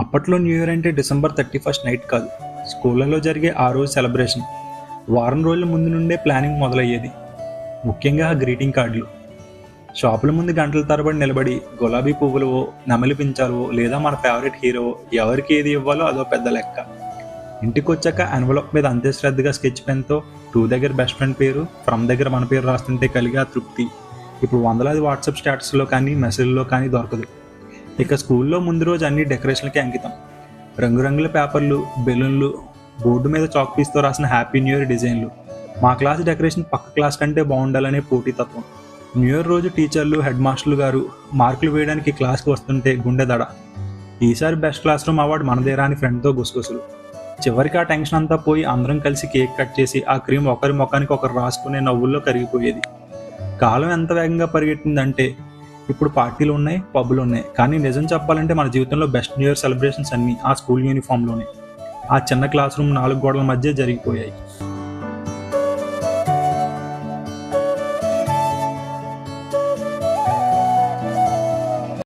అప్పట్లో new year అంటే December 31 night కాదు, స్కూళ్ళలో జరిగే ఆ రోజు సెలబ్రేషన్ వారం రోజుల ముందు నుండే ప్లానింగ్ మొదలయ్యేది. ముఖ్యంగా గ్రీటింగ్ కార్డులు. షాపుల ముందు గంటల తరబడి నిలబడి గులాబీ పువ్వులవో, నెమలి పించాలవో లేదా మన ఫేవరెట్ హీరో ఎవరికి ఏది ఇవ్వాలో అదో పెద్ద లెక్క. ఇంటికి వచ్చాక ఎన్వలప్ మీద అంతే శ్రద్ధగా స్కెచ్ పెన్తో టూ దగ్గర బెస్ట్ ఫ్రెండ్ పేరు, ఫ్రమ్ దగ్గర మన పేరు రాస్తుంటే కలిగే ఆ తృప్తి ఇప్పుడు వందలాది వాట్సాప్ స్టేటస్లో కానీ మెసేజ్లో కానీ దొరకదు. ఇక స్కూల్లో ముందు రోజు అన్ని డెకరేషన్లకి అంకితం. రంగురంగుల పేపర్లు, బెలూన్లు, బోర్డు మీద చాక్ పీస్తో రాసిన హ్యాపీ న్యూ ఇయర్ డిజైన్లు. మా క్లాస్ డెకరేషన్ పక్క క్లాస్ కంటే బాగుండాలనే పోటీతత్వం. న్యూ ఇయర్ రోజు టీచర్లు, హెడ్ మాస్టర్లు గారు మార్కులు వేయడానికి క్లాస్కి వస్తుంటే గుండె దడ. ఈసారి బెస్ట్ క్లాస్ రూమ్ అవార్డు మనదేరా అని ఫ్రెండ్తో గుసగుసలు. చివరికి ఆ టెన్షన్ అంతా పోయి అందరం కలిసి కేక్ కట్ చేసి ఆ క్రీమ్ ఒకరి ముఖానికి ఒకరు రాసుకునే నవ్వుల్లో కరిగిపోయేది. కాలం ఎంత వేగంగా పరిగెట్టిందంటే ఇప్పుడు పార్టీలు ఉన్నాయి, పబ్బులు ఉన్నాయి, కానీ నిజం చెప్పాలంటే మన జీవితంలో బెస్ట్ న్యూ ఇయర్ సెలబ్రేషన్స్ అన్నీ ఆ స్కూల్ యూనిఫామ్లోనే, ఆ చిన్న క్లాస్ రూమ్ 4 గోడల మధ్య జరిగిపోయాయి.